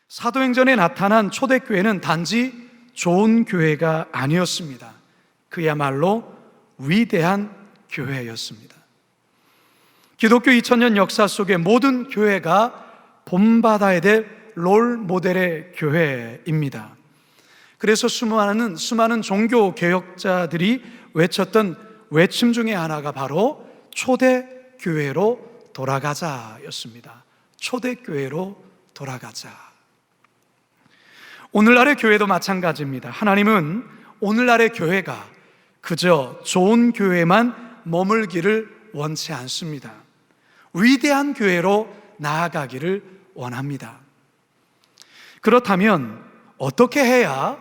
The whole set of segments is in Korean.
사도행전에 나타난 초대교회는 단지 좋은 교회가 아니었습니다. 그야말로 위대한 교회였습니다. 기독교 2000년 역사 속의 모든 교회가 본받아야 될 롤 모델의 교회입니다. 그래서 수많은 종교 개혁자들이 외쳤던 외침 중에 하나가 바로 초대교회로 돌아가자였습니다. 초대교회로 돌아가자. 오늘날의 교회도 마찬가지입니다. 하나님은 오늘날의 교회가 그저 좋은 교회만 머물기를 원치 않습니다. 위대한 교회로 나아가기를 원합니다. 그렇다면 어떻게 해야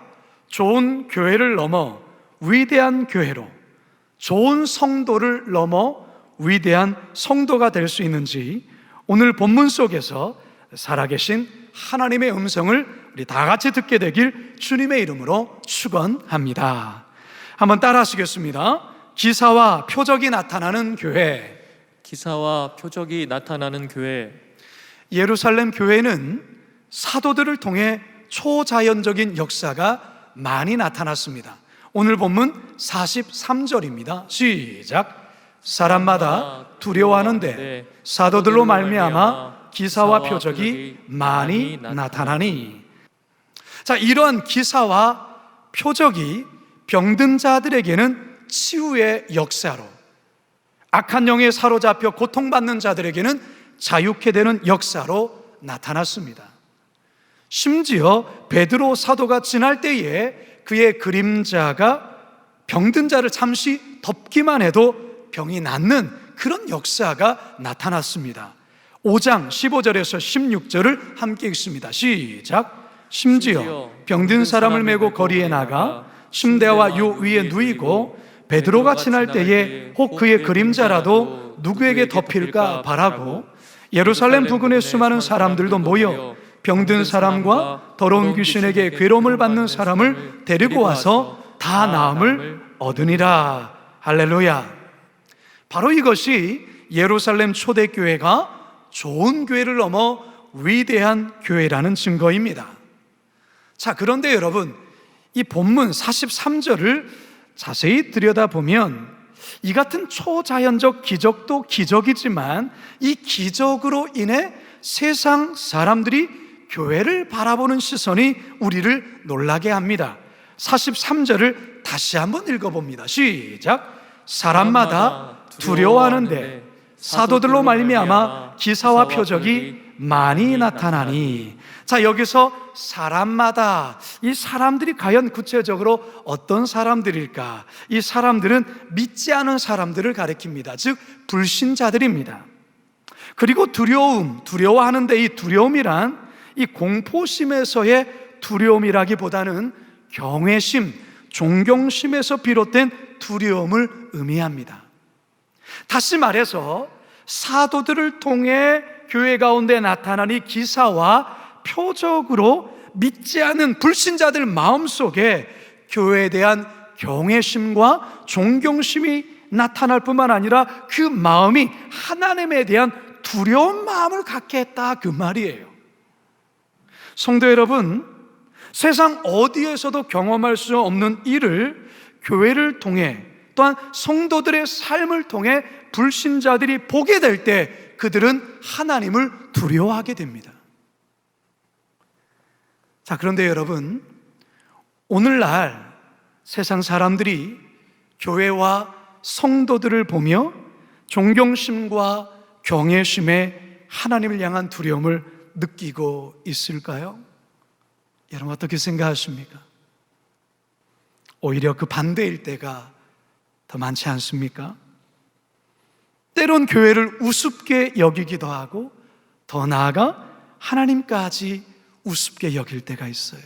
좋은 교회를 넘어 위대한 교회로, 좋은 성도를 넘어 위대한 성도가 될 수 있는지 오늘 본문 속에서 살아계신 하나님의 음성을 우리 다 같이 듣게 되길 주님의 이름으로 축원합니다. 한번 따라 하시겠습니다. 기사와 표적이 나타나는 교회. 기사와 표적이 나타나는 교회. 예루살렘 교회는 사도들을 통해 초자연적인 역사가 많이 나타났습니다. 오늘 본문 43절입니다. 시작. 사람마다 두려워하는데 사도들로 말미암아 기사와 표적이 많이 나타나니. 자, 이러한 기사와 표적이 병든 자들에게는 치유의 역사로, 악한 영에 사로잡혀 고통받는 자들에게는 자유케 되는 역사로 나타났습니다. 심지어 베드로 사도가 지날 때에 그의 그림자가 병든 자를 잠시 덮기만 해도 병이 낫는 그런 역사가 나타났습니다. 5장 15절에서 16절을 함께 읽습니다. 시작. 심지어 병든 사람을 메고 거리에 나가 침대와 요 위에 누이고 베드로가 지날 때에 혹 그의 그림자라도 누구에게 덮일까 바라고 예루살렘 부근의 수많은 사람들도 모여 병든 사람과 더러운 귀신에게 괴로움을 받는 사람을 데리고 와서 다 나음을 얻으니라. 할렐루야. 바로 이것이 예루살렘 초대교회가 좋은 교회를 넘어 위대한 교회라는 증거입니다. 자, 그런데 여러분, 이 본문 43절을 자세히 들여다보면 이 같은 초자연적 기적도 기적이지만 이 기적으로 인해 세상 사람들이 교회를 바라보는 시선이 우리를 놀라게 합니다. 43절을 다시 한번 읽어봅니다. 시작. 사람마다 두려워하는데 사도들로 말미암아 기사와 표적이 많이 나타나니. 자, 여기서 사람마다, 이 사람들이 과연 구체적으로 어떤 사람들일까? 이 사람들은 믿지 않은 사람들을 가리킵니다. 즉 불신자들입니다. 그리고 두려워하는데 이 두려움이란 이 공포심에서의 두려움이라기보다는 경외심, 존경심에서 비롯된 두려움을 의미합니다. 다시 말해서 사도들을 통해 교회 가운데 나타난 이 기사와 표적으로 믿지 않은 불신자들 마음속에 교회에 대한 경외심과 존경심이 나타날 뿐만 아니라 그 마음이 하나님에 대한 두려운 마음을 갖게 했다, 그 말이에요. 성도 여러분, 세상 어디에서도 경험할 수 없는 일을 교회를 통해, 또한 성도들의 삶을 통해 불신자들이 보게 될 때 그들은 하나님을 두려워하게 됩니다. 자, 그런데 여러분, 오늘날 세상 사람들이 교회와 성도들을 보며 존경심과 경외심에 하나님을 향한 두려움을 느끼고 있을까요? 여러분 어떻게 생각하십니까? 오히려 그 반대일 때가 더 많지 않습니까? 때론 교회를 우습게 여기기도 하고 더 나아가 하나님까지 우습게 여길 때가 있어요.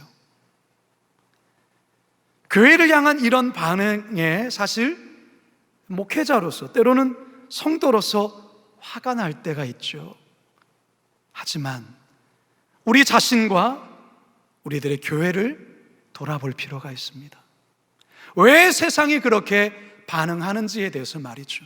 교회를 향한 이런 반응에 사실 목회자로서, 때로는 성도로서 화가 날 때가 있죠. 하지만 우리 자신과 우리들의 교회를 돌아볼 필요가 있습니다. 왜 세상이 그렇게 반응하는지에 대해서 말이죠.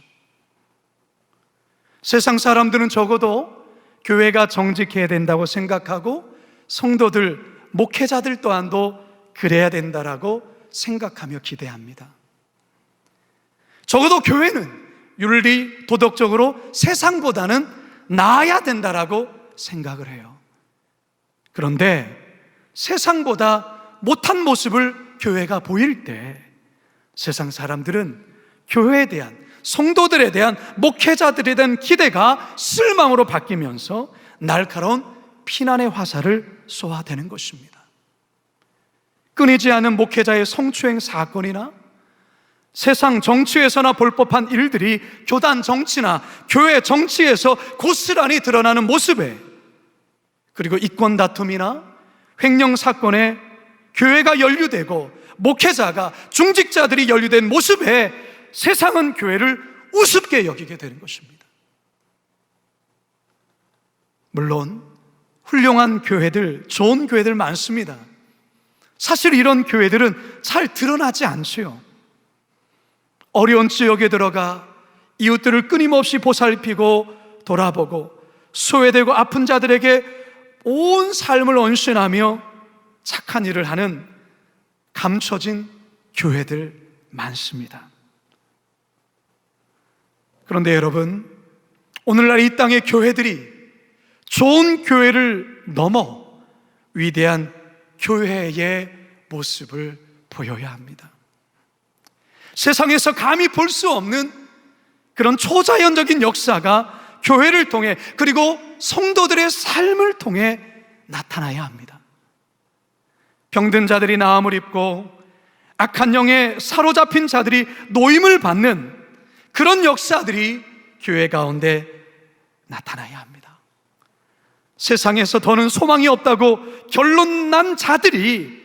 세상 사람들은 적어도 교회가 정직해야 된다고 생각하고 성도들, 목회자들 또한도 그래야 된다라고 생각하며 기대합니다. 적어도 교회는 윤리, 도덕적으로 세상보다는 나아야 된다라고 생각을 해요. 그런데 세상보다 못한 모습을 교회가 보일 때 세상 사람들은 교회에 대한, 성도들에 대한, 목회자들에 대한 기대가 실망으로 바뀌면서 날카로운 비난의 화살을 쏘아대는 것입니다. 끊이지 않은 목회자의 성추행 사건이나 세상 정치에서나 볼 법한 일들이 교단 정치나 교회 정치에서 고스란히 드러나는 모습에, 그리고 이권 다툼이나 횡령 사건에 교회가 연루되고 목회자가, 중직자들이 연루된 모습에 세상은 교회를 우습게 여기게 되는 것입니다. 물론 훌륭한 교회들, 좋은 교회들 많습니다. 사실 이런 교회들은 잘 드러나지 않지요. 어려운 지역에 들어가 이웃들을 끊임없이 보살피고 돌아보고 소외되고 아픈 자들에게 온 삶을 헌신하며 착한 일을 하는 감춰진 교회들 많습니다. 그런데 여러분, 오늘날 이 땅의 교회들이 좋은 교회를 넘어 위대한 교회의 모습을 보여야 합니다. 세상에서 감히 볼 수 없는 그런 초자연적인 역사가 교회를 통해, 그리고 성도들의 삶을 통해 나타나야 합니다. 병든 자들이 나음을 입고 악한 영에 사로잡힌 자들이 노임을 받는 그런 역사들이 교회 가운데 나타나야 합니다. 세상에서 더는 소망이 없다고 결론난 자들이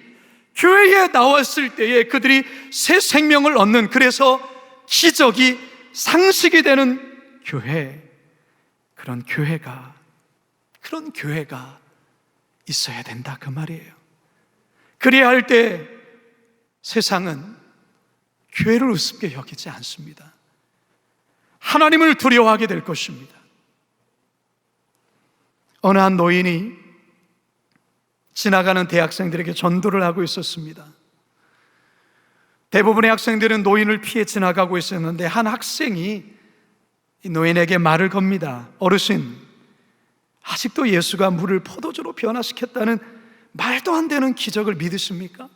교회에 나왔을 때에 그들이 새 생명을 얻는, 그래서 기적이 상식이 되는 교회, 그런 교회가 있어야 된다, 그 말이에요. 그래야 할 때 세상은 교회를 우습게 여기지 않습니다. 하나님을 두려워하게 될 것입니다. 어느 한 노인이 지나가는 대학생들에게 전도를 하고 있었습니다. 대부분의 학생들은 노인을 피해 지나가고 있었는데 한 학생이 이 노인에게 말을 겁니다. 어르신, 아직도 예수가 물을 포도주로 변화시켰다는 말도 안 되는 기적을 믿으십니까?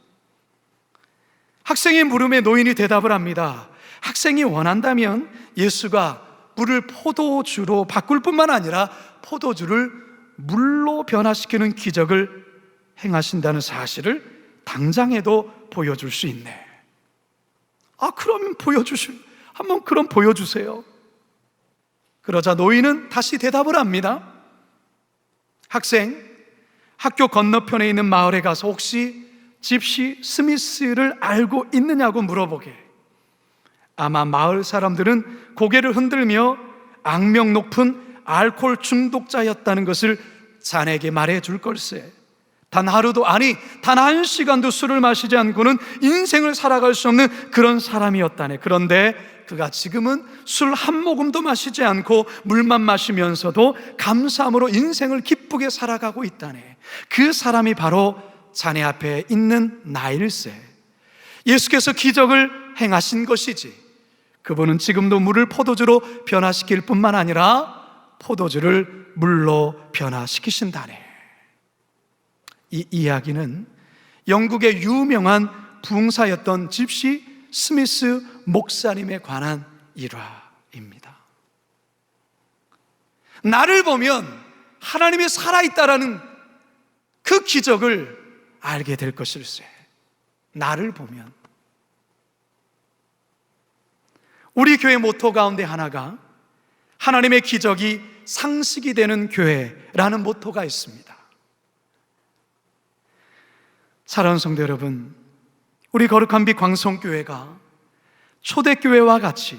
학생의 물음에 노인이 대답을 합니다. 학생이 원한다면 예수가 물을 포도주로 바꿀 뿐만 아니라 포도주를 물로 변화시키는 기적을 행하신다는 사실을 당장에도 보여줄 수 있네. 그러면 한번 그럼 보여주세요. 그러자 노인은 다시 대답을 합니다. 학생, 학교 건너편에 있는 마을에 가서 혹시 집시 스미스를 알고 있느냐고 물어보게. 아마 마을 사람들은 고개를 흔들며 악명 높은 알코올 중독자였다는 것을 자네에게 말해줄 걸세. 단 하루도, 아니 단 한 시간도 술을 마시지 않고는 인생을 살아갈 수 없는 그런 사람이었다네. 그런데 그가 지금은 술 한 모금도 마시지 않고 물만 마시면서도 감사함으로 인생을 기쁘게 살아가고 있다네. 그 사람이 바로 자네 앞에 있는 나일세. 예수께서 기적을 행하신 것이지. 그분은 지금도 물을 포도주로 변화시킬 뿐만 아니라 포도주를 물로 변화시키신다네. 이 이야기는 영국의 유명한 부흥사였던 집시 스미스 목사님에 관한 일화입니다. 나를 보면 하나님이 살아있다라는 그 기적을 알게 될 것일세. 나를 보면. 우리 교회 모토 가운데 하나가 하나님의 기적이 상식이 되는 교회라는 모토가 있습니다. 사랑하는 성도 여러분, 우리 거룩한 빛 광성교회가 초대교회와 같이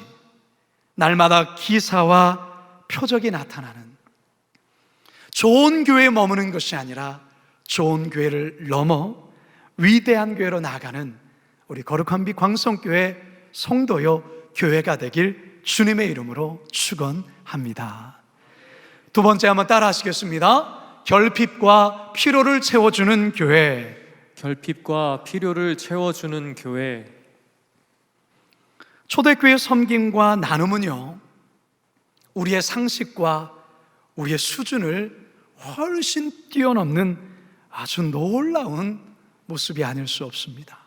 날마다 기사와 표적이 나타나는 좋은 교회에 머무는 것이 아니라 좋은 교회를 넘어 위대한 교회로 나아가는 우리 거룩한 빛 광성교회 성도요 교회가 되길 주님의 이름으로 축원합니다. 두 번째 한번 따라 하시겠습니다. 결핍과 필요를 채워주는 교회. 결핍과 필요를 채워주는 교회. 초대교회 섬김과 나눔은요, 우리의 상식과 우리의 수준을 훨씬 뛰어넘는 아주 놀라운 모습이 아닐 수 없습니다.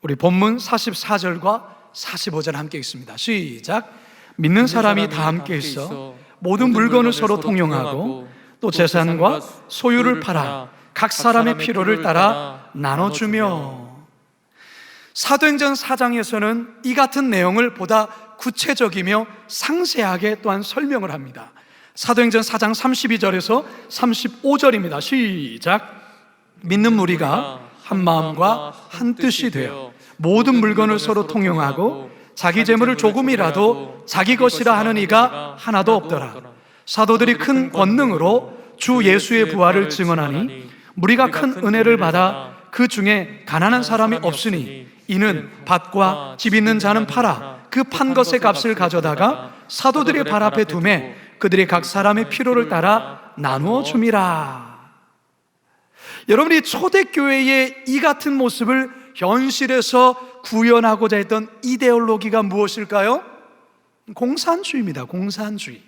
우리 본문 44절과 45절 함께 읽습니다. 시작. 믿는 사람이 다 함께 있어 모든 물건을 서로 통용하고 또 재산과 소유를 팔아 각 사람의 필요를 따라 나눠주며. 사도행전 4장에서는 이 같은 내용을 보다 구체적이며 상세하게 또한 설명을 합니다. 사도행전 4장 32절에서 35절입니다. 시작. 믿는 무리가 한 마음과 한 뜻이 되어 모든 물건을 서로 통용하고 자기 재물을 조금이라도 자기 것이라 하는 이가 하나도 없더라. 사도들이 큰 권능으로 주 예수의 부활을 증언하니 무리가 큰 은혜를 받아 그 중에 가난한 사람이 없으니 이는 밭과 집 있는 자는 팔아 그 판 것의 값을 가져다가 사도들의 발 앞에 두매 그들이 각 사람의 필요를 따라 나누어 줌이라. 여러분이 초대교회의 이 같은 모습을 현실에서 구현하고자 했던 이데올로기가 무엇일까요? 공산주의입니다. 공산주의.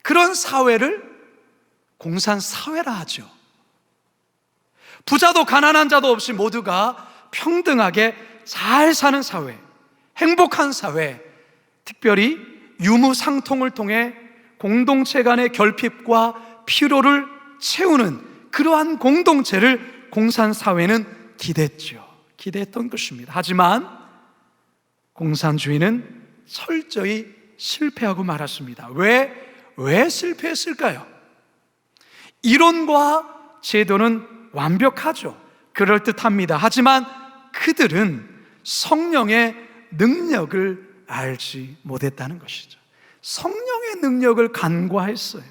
그런 사회를 공산사회라 하죠. 부자도 가난한 자도 없이 모두가 평등하게 잘 사는 사회, 행복한 사회, 특별히 유무상통을 통해 공동체 간의 결핍과 필요를 채우는 그러한 공동체를 공산사회는 기대했던 것입니다. 하지만 공산주의는 철저히 실패하고 말았습니다. 왜 실패했을까요? 이론과 제도는 완벽하죠. 그럴듯합니다. 하지만 그들은 성령의 능력을 알지 못했다는 것이죠. 성령의 능력을 간과했어요.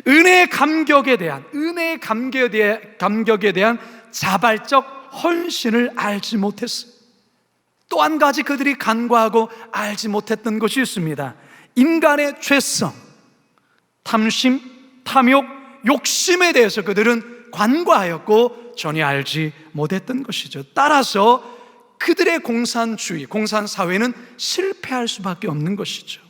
은혜의 감격에 대한 자발적 헌신을 알지 못했어요. 또 한 가지 그들이 간과하고 알지 못했던 것이 있습니다. 인간의 죄성, 탐심, 탐욕, 욕심에 대해서 그들은 간과하였고 전혀 알지 못했던 것이죠. 따라서 그들의 공산주의, 공산사회는 실패할 수밖에 없는 것이죠.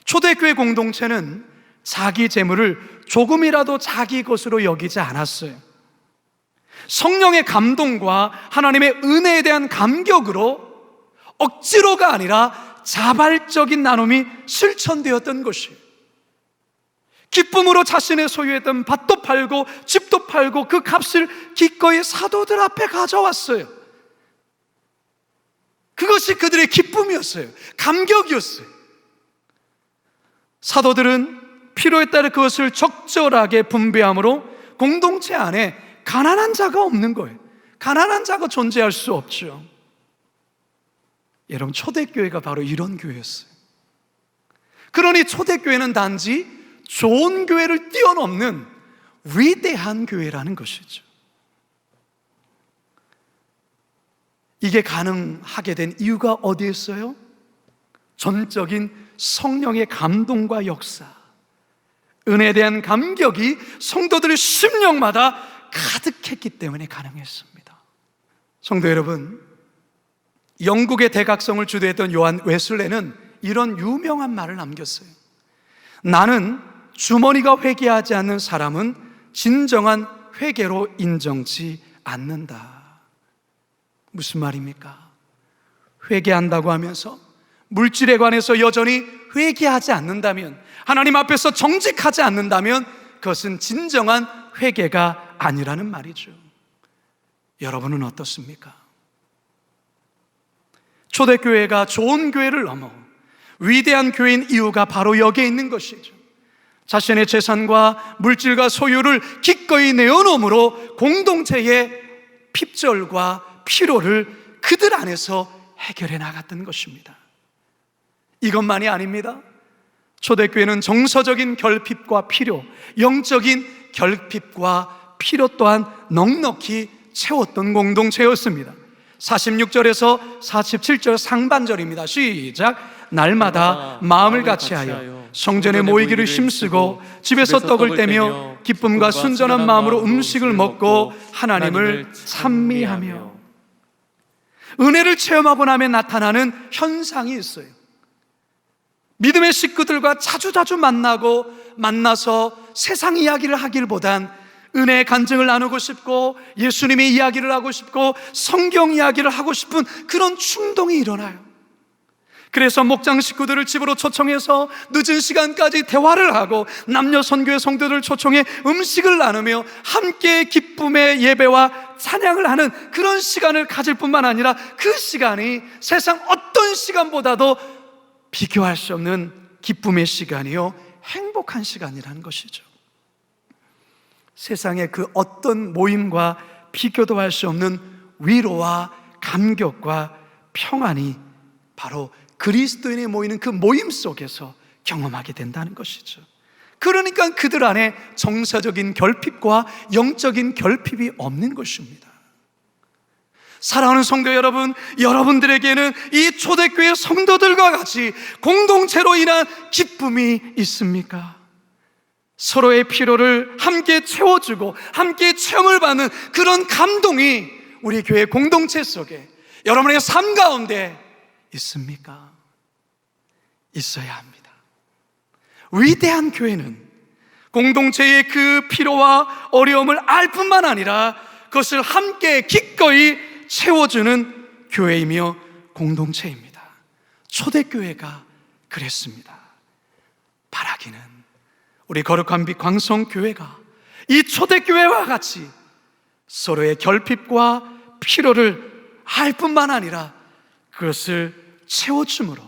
초대교회 공동체는 자기 재물을 조금이라도 자기 것으로 여기지 않았어요. 성령의 감동과 하나님의 은혜에 대한 감격으로 억지로가 아니라 자발적인 나눔이 실천되었던 것이에요. 기쁨으로 자신의 소유했던 밭도 팔고 집도 팔고 그 값을 기꺼이 사도들 앞에 가져왔어요. 그것이 그들의 기쁨이었어요. 감격이었어요. 사도들은 필요에 따라 그것을 적절하게 분배함으로 공동체 안에 가난한 자가 없는 거예요. 가난한 자가 존재할 수 없죠. 여러분, 초대교회가 바로 이런 교회였어요. 그러니 초대교회는 단지 좋은 교회를 뛰어넘는 위대한 교회라는 것이죠. 이게 가능하게 된 이유가 어디에 있어요? 전적인 성령의 감동과 역사, 은혜에 대한 감격이 성도들의 심령마다 가득했기 때문에 가능했습니다. 성도 여러분, 영국의 대각성을 주도했던 요한 웨슬레는 이런 유명한 말을 남겼어요. 나는 주머니가 회개하지 않는 사람은 진정한 회개로 인정치 않는다. 무슨 말입니까? 회개한다고 하면서 물질에 관해서 여전히 회개하지 않는다면, 하나님 앞에서 정직하지 않는다면 그것은 진정한 회개가 아니라는 말이죠. 여러분은 어떻습니까? 초대교회가 좋은 교회를 넘어 위대한 교회인 이유가 바로 여기에 있는 것이죠. 자신의 재산과 물질과 소유를 기꺼이 내어놓음으로 공동체의 핍절과 필요를 그들 안에서 해결해 나갔던 것입니다. 이것만이 아닙니다. 초대교회는 정서적인 결핍과 필요, 영적인 결핍과 필요 또한 넉넉히 채웠던 공동체였습니다. 46절에서 47절 상반절입니다. 시작. 날마다 마음을 같이하여 성전에 모이기를 힘쓰고 집에서 떡을 떼며 기쁨과 순전한 마음으로 음식을 먹고 하나님을 찬미하며. 은혜를 체험하고 나면 나타나는 현상이 있어요. 믿음의 식구들과 자주자주 만나서 세상 이야기를 하기보단 은혜의 간증을 나누고 싶고 예수님의 이야기를 하고 싶고 성경 이야기를 하고 싶은 그런 충동이 일어나요. 그래서 목장 식구들을 집으로 초청해서 늦은 시간까지 대화를 하고 남녀 선교회 성도들을 초청해 음식을 나누며 함께 기쁨의 예배와 찬양을 하는 그런 시간을 가질 뿐만 아니라 그 시간이 세상 어떤 시간보다도 비교할 수 없는 기쁨의 시간이요, 행복한 시간이라는 것이죠. 세상의 그 어떤 모임과 비교도 할 수 없는 위로와 감격과 평안이 바로 그리스도인이 모이는 그 모임 속에서 경험하게 된다는 것이죠. 그러니까 그들 안에 정서적인 결핍과 영적인 결핍이 없는 것입니다. 사랑하는 성도 여러분, 여러분들에게는 이 초대교회 성도들과 같이 공동체로 인한 기쁨이 있습니까? 서로의 필요를 함께 채워주고 함께 체험을 받는 그런 감동이 우리 교회 공동체 속에, 여러분의 삶 가운데 있습니까? 있어야 합니다. 위대한 교회는 공동체의 그 필요와 어려움을 알 뿐만 아니라 그것을 함께 기꺼이 채워주는 교회이며 공동체입니다. 초대교회가 그랬습니다. 바라기는 우리 거룩한 빛 광성교회가 이 초대교회와 같이 서로의 결핍과 필요를 알 뿐만 아니라 그것을 채워줌으로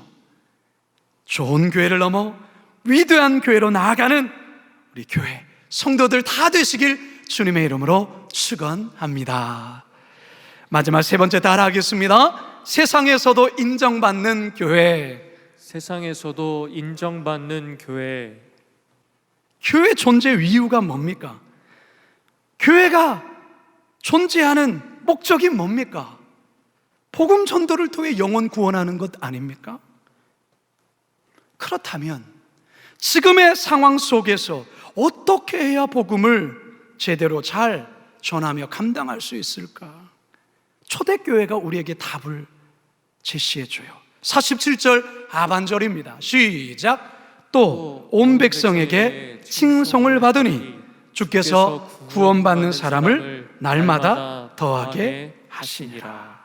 좋은 교회를 넘어 위대한 교회로 나아가는 우리 교회 성도들 다 되시길 주님의 이름으로 축원합니다. 마지막 세 번째 따라하겠습니다. 세상에서도 인정받는 교회. 세상에서도 인정받는 교회. 교회 존재 이유가 뭡니까? 교회가 존재하는 목적이 뭡니까? 복음 전도를 통해 영혼 구원하는 것 아닙니까? 그렇다면 지금의 상황 속에서 어떻게 해야 복음을 제대로 잘 전하며 감당할 수 있을까? 초대교회가 우리에게 답을 제시해줘요. 47절 하반절입니다. 시작. 또 온 백성에게 칭송을 받으니 주께서 구원받는 사람을 날마다 더하게 하시니라.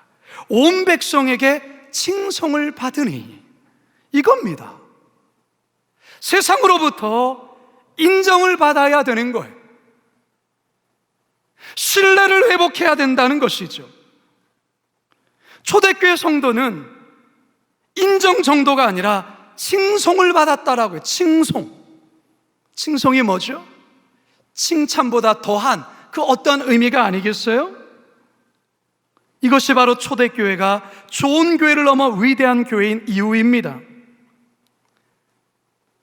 온 백성에게 칭송을 받으니 이겁니다. 세상으로부터 인정을 받아야 되는 거예요. 신뢰를 회복해야 된다는 것이죠. 초대교회 성도는 인정 정도가 아니라 칭송을 받았다라고요. 칭송이 뭐죠? 칭찬보다 더한 그 어떤 의미가 아니겠어요? 이것이 바로 초대교회가 좋은 교회를 넘어 위대한 교회인 이유입니다.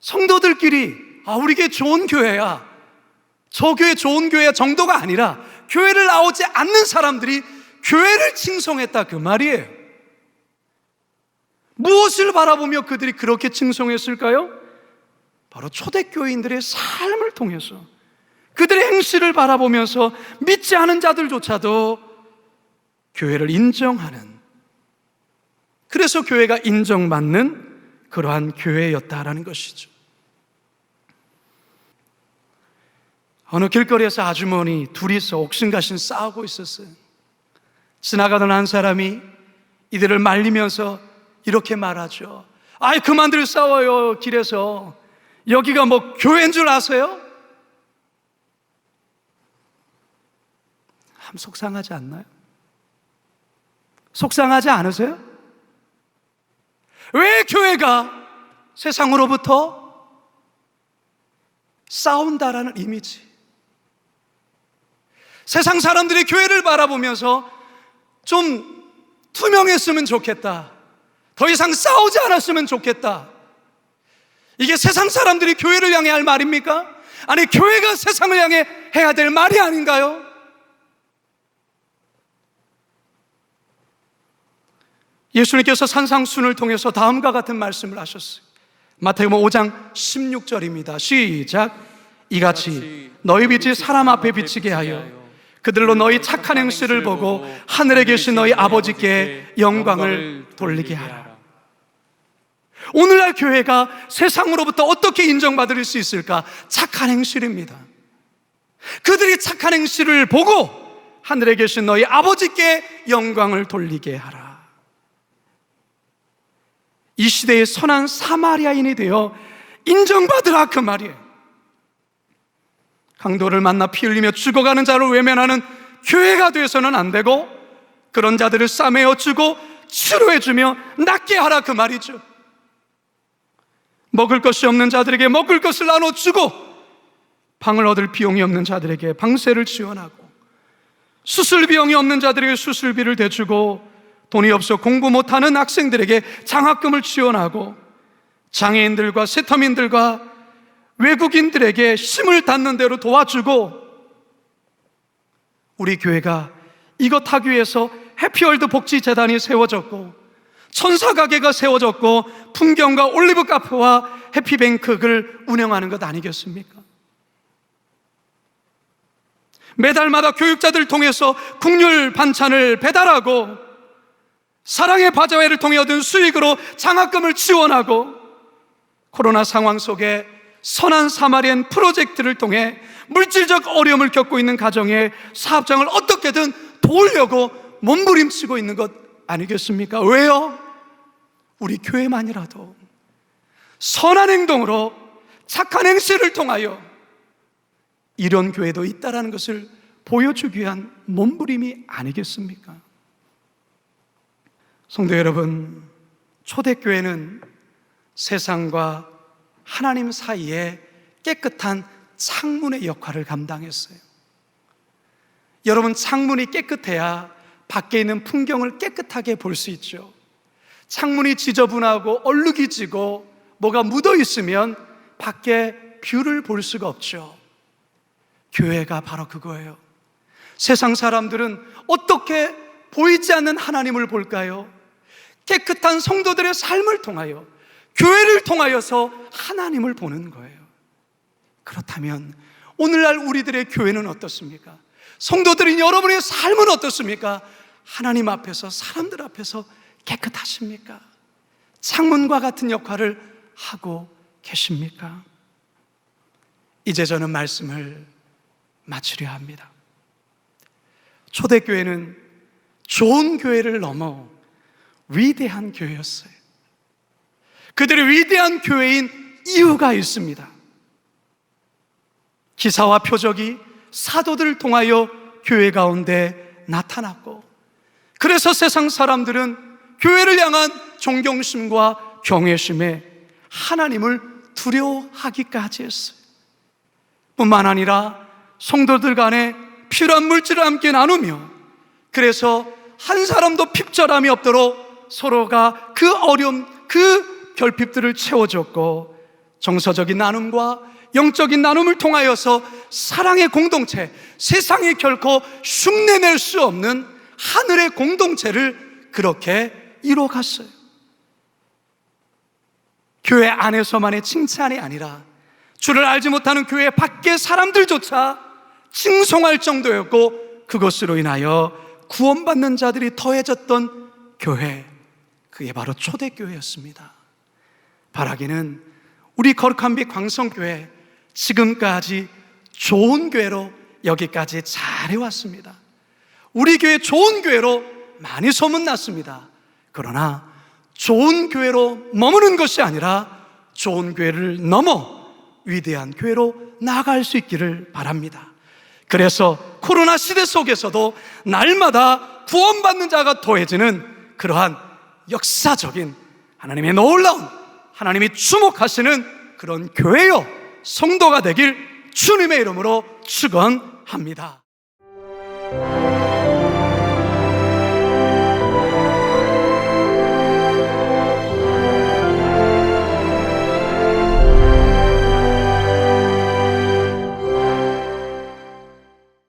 성도들끼리 우리 교회 좋은 교회야, 저 교회 좋은 교회야 정도가 아니라 교회를 나오지 않는 사람들이 교회를 칭송했다 그 말이에요. 무엇을 바라보며 그들이 그렇게 칭송했을까요? 바로 초대교인들의 삶을 통해서 그들의 행실을 바라보면서 믿지 않은 자들조차도 교회를 인정하는, 그래서 교회가 인정받는 그러한 교회였다라는 것이죠. 어느 길거리에서 아주머니 둘이서 옥신각신 싸우고 있었어요. 지나가던 한 사람이 이들을 말리면서 이렇게 말하죠. 아이 그만들 싸워요. 길에서 여기가 뭐 교회인 줄 아세요? 참 속상하지 않나요? 속상하지 않으세요? 왜 교회가 세상으로부터 싸운다라는 이미지, 세상 사람들이 교회를 바라보면서 좀 투명했으면 좋겠다, 더 이상 싸우지 않았으면 좋겠다, 이게 세상 사람들이 교회를 향해 할 말입니까? 아니 교회가 세상을 향해 해야 될 말이 아닌가요? 예수님께서 산상순을 통해서 다음과 같은 말씀을 하셨어요. 마태복음 5장 16절입니다. 시작. 이같이 너희 빛이 사람 앞에 비치게 하여 그들로 너희 착한 행실을 보고 하늘에 계신 너희 아버지께 영광을 돌리게 하라. 오늘날 교회가 세상으로부터 어떻게 인정받을 수 있을까? 착한 행실입니다. 그들이 착한 행실을 보고 하늘에 계신 너희 아버지께 영광을 돌리게 하라. 이 시대의 선한 사마리아인이 되어 인정받으라, 그 말이에요. 강도를 만나 피 흘리며 죽어가는 자를 외면하는 교회가 되어서는 안 되고, 그런 자들을 싸매어 주고 치료해주며 낫게 하라, 그 말이죠. 먹을 것이 없는 자들에게 먹을 것을 나눠주고, 방을 얻을 비용이 없는 자들에게 방세를 지원하고, 수술 비용이 없는 자들에게 수술비를 대주고, 돈이 없어 공부 못하는 학생들에게 장학금을 지원하고, 장애인들과 세터민들과 외국인들에게 힘을 닿는 대로 도와주고, 우리 교회가 이것 하기 위해서 해피월드 복지재단이 세워졌고, 천사가게가 세워졌고, 풍경과 올리브 카페와 해피뱅크를 운영하는 것 아니겠습니까? 매달마다 교육자들 통해서 국률 반찬을 배달하고, 사랑의 바자회를 통해 얻은 수익으로 장학금을 지원하고, 코로나 상황 속에 선한 사마리안 프로젝트를 통해 물질적 어려움을 겪고 있는 가정의 사업장을 어떻게든 도우려고 몸부림치고 있는 것 아니겠습니까? 왜요? 우리 교회만이라도 선한 행동으로 착한 행실을 통하여 이런 교회도 있다라는 것을 보여주기 위한 몸부림이 아니겠습니까? 성도 여러분, 초대교회는 세상과 하나님 사이에 깨끗한 창문의 역할을 감당했어요. 여러분, 창문이 깨끗해야 밖에 있는 풍경을 깨끗하게 볼 수 있죠. 창문이 지저분하고 얼룩이 지고 뭐가 묻어 있으면 밖에 뷰를 볼 수가 없죠. 교회가 바로 그거예요. 세상 사람들은 어떻게 보이지 않는 하나님을 볼까요? 깨끗한 성도들의 삶을 통하여, 교회를 통하여서 하나님을 보는 거예요. 그렇다면 오늘날 우리들의 교회는 어떻습니까? 성도들인 여러분의 삶은 어떻습니까? 하나님 앞에서, 사람들 앞에서 깨끗하십니까? 창문과 같은 역할을 하고 계십니까? 이제 저는 말씀을 마치려 합니다. 초대교회는 좋은 교회를 넘어 위대한 교회였어요. 그들의 위대한 교회인 이유가 있습니다. 기사와 표적이 사도들을 통하여 교회 가운데 나타났고, 그래서 세상 사람들은 교회를 향한 존경심과 경외심에 하나님을 두려워하기까지 했어요. 뿐만 아니라 성도들 간에 필요한 물질을 함께 나누며, 그래서 한 사람도 핍절함이 없도록 서로가 그 어려움, 그 결핍들을 채워줬고, 정서적인 나눔과 영적인 나눔을 통하여서 사랑의 공동체, 세상에 결코 흉내낼 수 없는 하늘의 공동체를 그렇게 이뤄갔어요. 교회 안에서만의 칭찬이 아니라 주를 알지 못하는 교회 밖의 사람들조차 칭송할 정도였고, 그것으로 인하여 구원받는 자들이 더해졌던 교회, 그게 바로 초대교회였습니다. 바라기는 우리 거룩한 빛 광성교회 지금까지 좋은 교회로 여기까지 잘 해왔습니다. 우리 교회 좋은 교회로 많이 소문났습니다. 그러나 좋은 교회로 머무는 것이 아니라 좋은 교회를 넘어 위대한 교회로 나아갈 수 있기를 바랍니다. 그래서 코로나 시대 속에서도 날마다 구원받는 자가 더해지는 그러한 역사적인 하나님의 놀라운, 하나님이 주목하시는 그런 교회요 성도가 되길 주님의 이름으로 축원합니다.